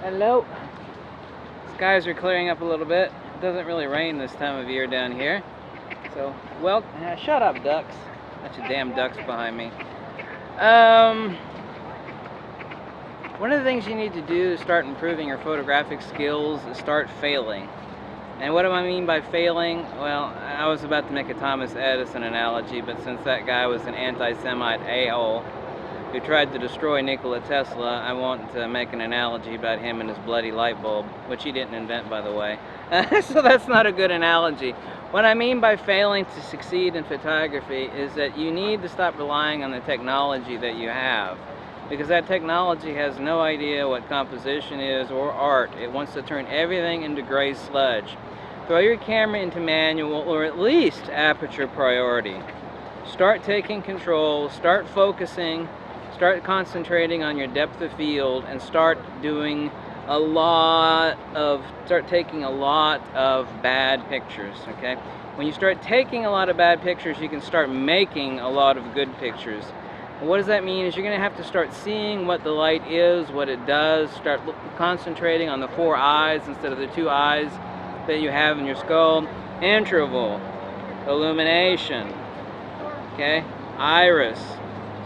Hello. Skies are clearing up a little bit. It doesn't really rain this time of year down here. So, well, shut up, ducks. Bunch of damn ducks behind me. One of the things you need to do to start improving your photographic skills is start failing. And what do I mean by failing? Well, I was about to make a Thomas Edison analogy, but since that guy was an anti-Semite a-hole who tried to destroy Nikola Tesla, I want to make an analogy about him and his bloody light bulb, which he didn't invent, by the way. So that's not a good analogy. What I mean by failing to succeed in photography is that you need to stop relying on the technology that you have, because that technology has no idea what composition is or art. It wants to turn everything into gray sludge. Throw your camera into manual, or at least aperture priority. Start taking control, start focusing, start concentrating on your depth of field, and start taking a lot of bad pictures, okay? When you start taking a lot of bad pictures, you can start making a lot of good pictures. And what does that mean? Is you're going to have to start seeing what the light is, what it does, start concentrating on the 4 eyes instead of the 2 eyes that you have in your skull. Interval, illumination, okay? Iris.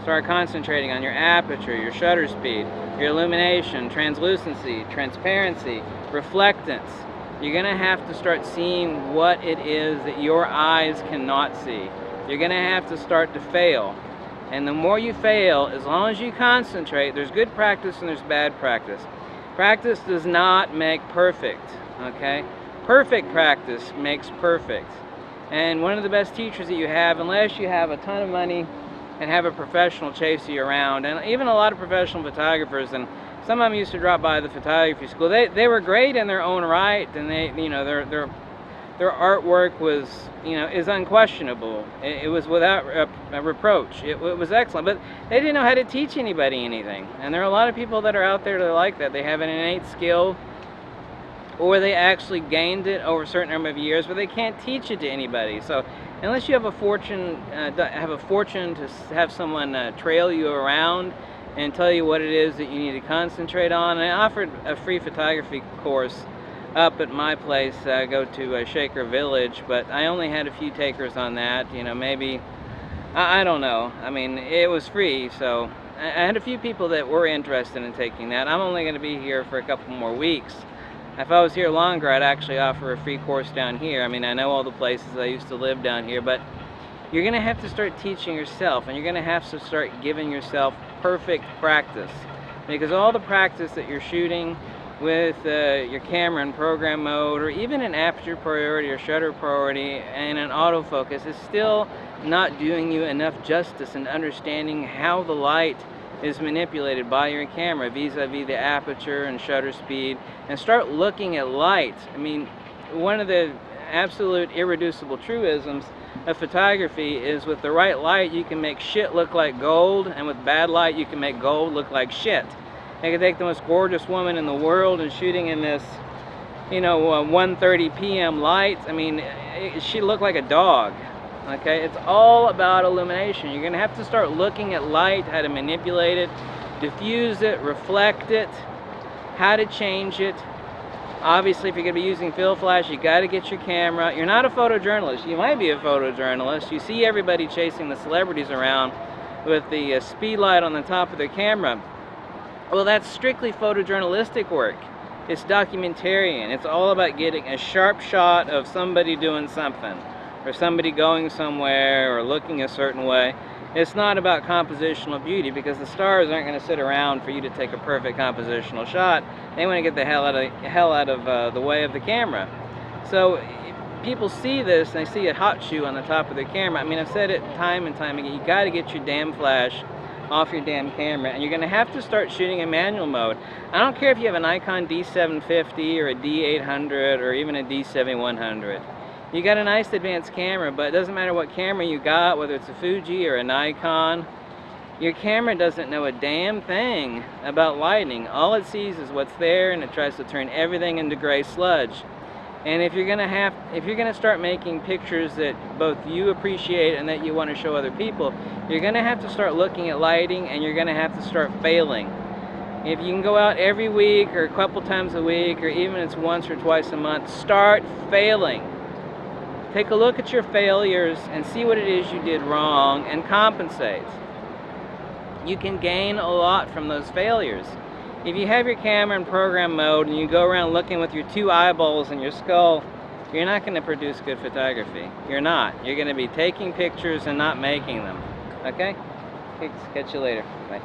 Start concentrating on your aperture, your shutter speed, your illumination, translucency, transparency, reflectance. You're going to have to start seeing what it is that your eyes cannot see. You're going to have to start to fail. And the more you fail, as long as you concentrate, there's good practice and there's bad practice. Practice does not make perfect, okay? Perfect practice makes perfect. And one of the best teachers that you have, unless you have a ton of money and have a professional chase you around, and even a lot of professional photographers, and some of them used to drop by the photography school. They were great in their own right, and their artwork was, is unquestionable. It was without a reproach. It was excellent, but they didn't know how to teach anybody anything. And there are a lot of people that are out there that are like that. They have an innate skill, or they actually gained it over a certain number of years, but they can't teach it to anybody. So unless you have a fortune to have someone trail you around and tell you what it is that you need to concentrate on. And I offered a free photography course up at my place. I go to Shaker Village, but I only had a few takers on that. Maybe, I don't know. I mean, it was free, so I had a few people that were interested in taking that. I'm only going to be here for a couple more weeks. If I was here longer, I'd actually offer a free course down here. I mean, I know all the places. I used to live down here, but you're going to have to start teaching yourself, and you're going to have to start giving yourself perfect practice, because all the practice that you're shooting with your camera in program mode, or even in aperture priority or shutter priority and an autofocus, is still not doing you enough justice in understanding how the light is manipulated by your camera vis-a-vis the aperture and shutter speed. And start looking at light. I mean, one of the absolute irreducible truisms of photography is with the right light you can make shit look like gold, and with bad light you can make gold look like shit. You can take the most gorgeous woman in the world and shooting in this 1:30 p.m. light. I mean, she looked like a dog. Okay, it's all about illumination. You're going to have to start looking at light, how to manipulate it, diffuse it, reflect it, how to change it. Obviously, if you're going to be using fill flash, you got to get your camera. You're not a photojournalist. You might be a photojournalist. You see everybody chasing the celebrities around with the speed light on the top of their camera. Well, that's strictly photojournalistic work. It's documentarian. It's all about getting a sharp shot of somebody doing something, or somebody going somewhere, or looking a certain way. It's not about compositional beauty, because the stars aren't going to sit around for you to take a perfect compositional shot. They want to get the hell out of the way of the camera. So people see this, and they see a hot shoe on the top of their camera. I mean, I've said it time and time again, you got to get your damn flash off your damn camera, and you're going to have to start shooting in manual mode. I don't care if you have a Nikon D750 or a D800 or even a D7100. You got a nice advanced camera, but it doesn't matter what camera you got, whether it's a Fuji or a Nikon. Your camera doesn't know a damn thing about lighting. All it sees is what's there, and it tries to turn everything into gray sludge. And if you're gonna start making pictures that both you appreciate and that you want to show other people, you're gonna have to start looking at lighting, and you're gonna have to start failing. If you can go out every week or a couple times a week, or even it's once or twice a month, start failing. Take a look at your failures and see what it is you did wrong and compensate. You can gain a lot from those failures. If you have your camera in program mode and you go around looking with your two eyeballs in your skull, you're not going to produce good photography. You're not. You're going to be taking pictures and not making them. Okay? Catch you later. Bye.